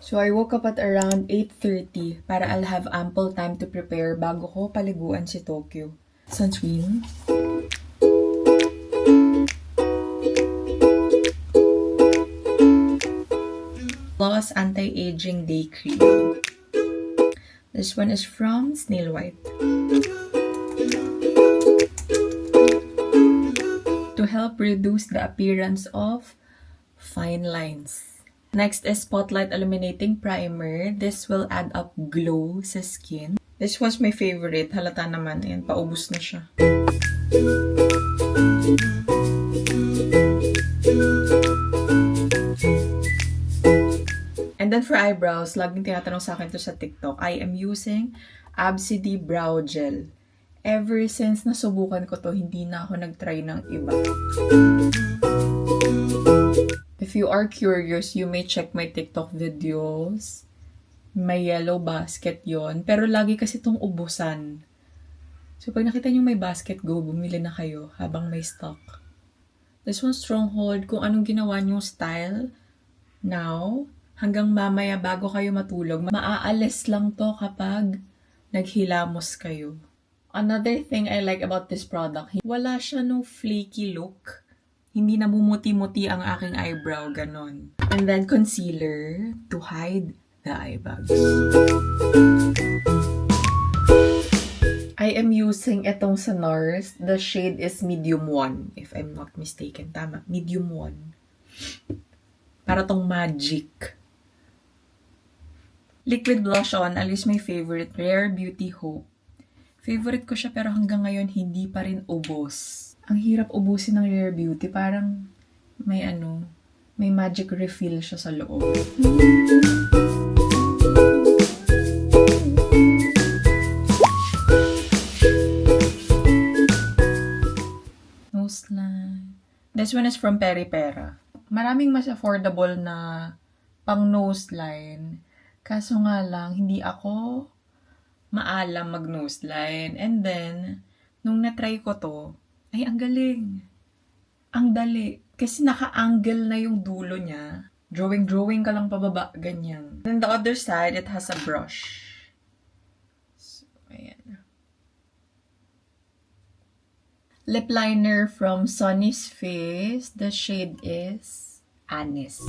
So I woke up at around 8:30 para I'll have ample time to prepare bago ko paliguan si Tokyo. Sunscreen. Gloss Anti-Aging Day Cream. This one is from Snail White. To help reduce the appearance of fine lines. Next is Spotlight Illuminating Primer. This will add up glow sa skin. This was my favorite. Halata naman. Ayan, paubos na siya. And then for eyebrows, laging tinatanong sa akin to sa TikTok, I am using Absidy Brow Gel. Ever since nasubukan ko to, hindi na ako nag-try ng iba. If you are curious, you may check my TikTok videos. May yellow basket yon, pero lagi kasi itong ubusan. So pag nakita nyo may basket, go, bumili na kayo habang may stock. This one, Stronghold, kung anong ginawa nyong style now, hanggang mamaya bago kayo matulog, maaalis lang to kapag naghilamos kayo. Another thing I like about this product, wala siya no flaky look. Hindi na bumuti-muti ang aking eyebrow, ganon. And then concealer to hide the eye bags. I am using itong sa NARS. The shade is medium 1, if I'm not mistaken. Tama, medium 1. Para tong magic. Liquid blush on, at least my favorite, Rare Beauty Hope. Favorite ko siya pero hanggang ngayon hindi pa rin ubos. Ang hirap ubusin ng Rare Beauty, parang may may magic refill siya sa loob. Nose line. This one is from Peripera. Maraming mas affordable na pang nose line. Kaso nga lang, hindi ako maalam mag-nose line. And then, nung na-try ko to, ay, ang galing. Ang dali. Kasi naka-angle na yung dulo niya. Drawing ka lang pababa, ganyan. Then the other side, it has a brush. So, ayan. Lip liner from Sunny's Face. The shade is Anis.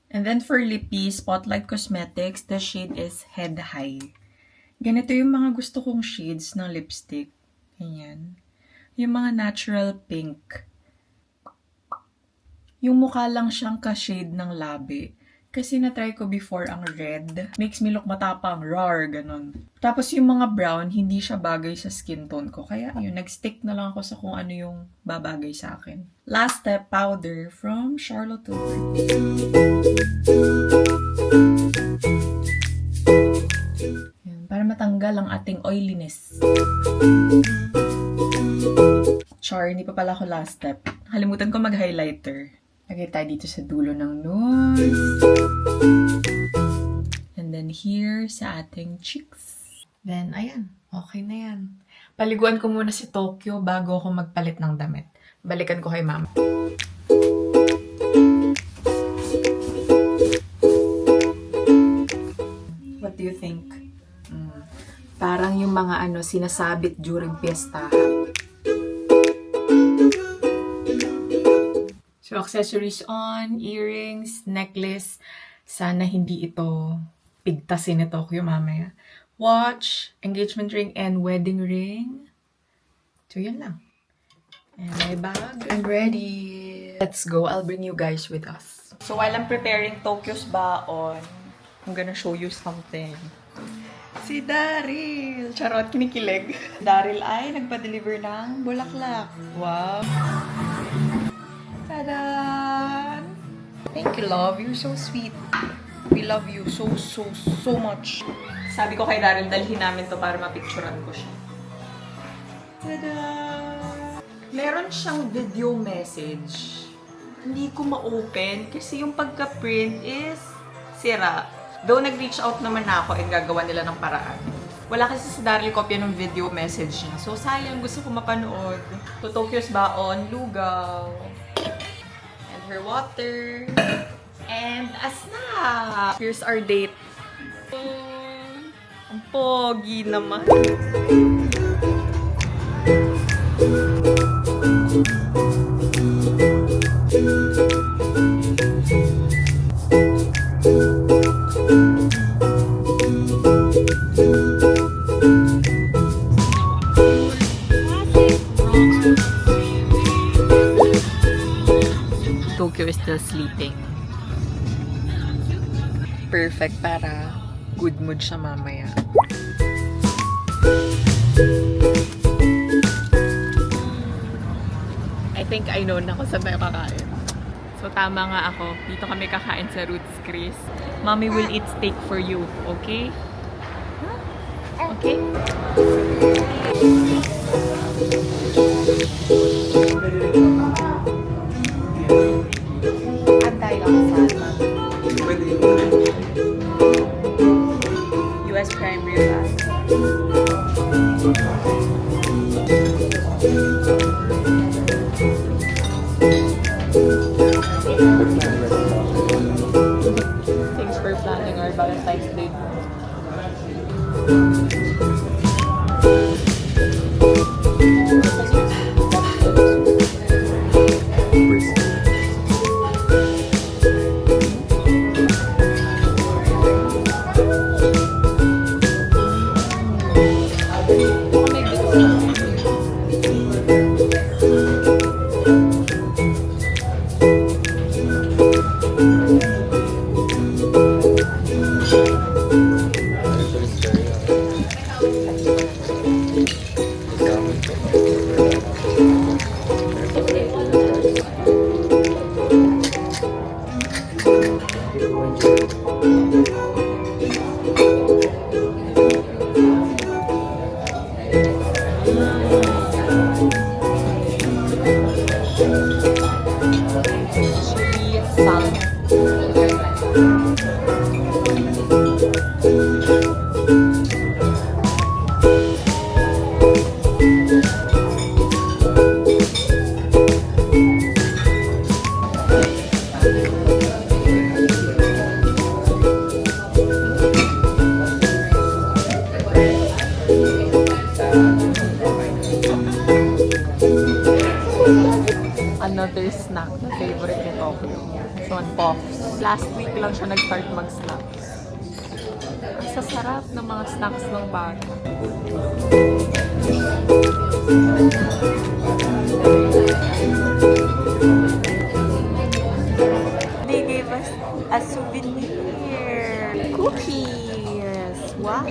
And then for lippy, Spotlight Cosmetics, the shade is Head High. Ganito yung mga gusto kong shades ng lipstick. Ganyan. Yung mga natural pink. Yung mukha lang siyang ka-shade ng labi. Kasi na-try ko before ang red. Makes me look matapang, rar, ganun. Tapos yung mga brown, hindi siya bagay sa skin tone ko. Kaya yun, nag-stick na lang ako sa kung ano yung babagay sa akin. Last step, powder from Charlotte Tilbury. Yan, para matanggal ang ating oiliness. Char, hindi pa pala ako last step. Nakalimutan ko mag-highlighter. Lagay tayo dito sa dulo ng nose. And then here sa ating cheeks. Then, ayan. Okay na yan. Paliguan ko muna si Tokyo bago ako magpalit ng damit. Balikan ko kay mama. What do you think? Parang yung mga sinasabit during piyestahan. So, accessories on, earrings, necklace. Sana hindi ito pigtasin ni Tokyo mamaya. Watch, engagement ring, and wedding ring. So, yun lang. And my bag. I'm ready. Let's go. I'll bring you guys with us. So, while I'm preparing Tokyo's baon, I'm gonna show you something. Si Daryl. Charot, kinikilig. Daryl ay nagpa-deliver ng bulaklak. Wow. Tadan! Thank you, love. You're so sweet. We love you so much. Sabi ko kay Daryl, dalhin namin to para mapicturean ko siya. Tada! Meron siyang video message. Hindi ko ma-open kasi yung pagka-print is sira. Though nag-reach out naman ako and gagawa nila ng paraan. Wala kasi si Daryl kopya ng video message niya. So sayang, gusto ko mapanood. To Tokyo's baon, lugaw. her water. And a snack. Here's our date. Ang pogi naman. Tokyo is still sleeping. Perfect para good mood siya mamaya. I think I know na kung saan tayo kakain. So tama nga ako. Dito kami kakain sa Roots Chris. Mommy will eat steak for you. Okay? Okay? Antay lang sana. US Prime Rib Pasta. Thanks for planning our Valentine's Day. Another snack na favorite ni Tokyo. Son Puffs. Last week lang siya nag-start mag-snacks. Ang sasarap ng mga snacks ng bata. They gave us a souvenir. Cookies! Wow!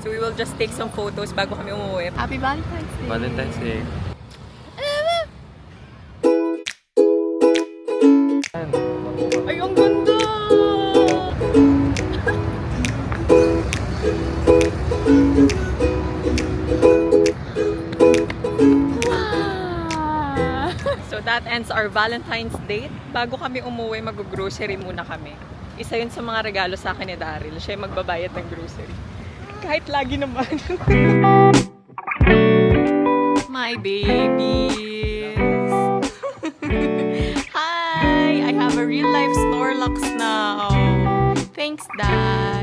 So we will just take some photos bago kami umuwi. Happy Valentine's Day! Valentine's Day. Ay, ang ganda! Wow! So that ends our Valentine's date. Bago kami umuwi, mag-grocery muna kami. Isa yun sa mga regalo sa akin ni Daryl. Siya yung magbabayad ng grocery. Kahit lagi naman. My babies! Hi! I have a real life Snorlax now. Thanks, Dad.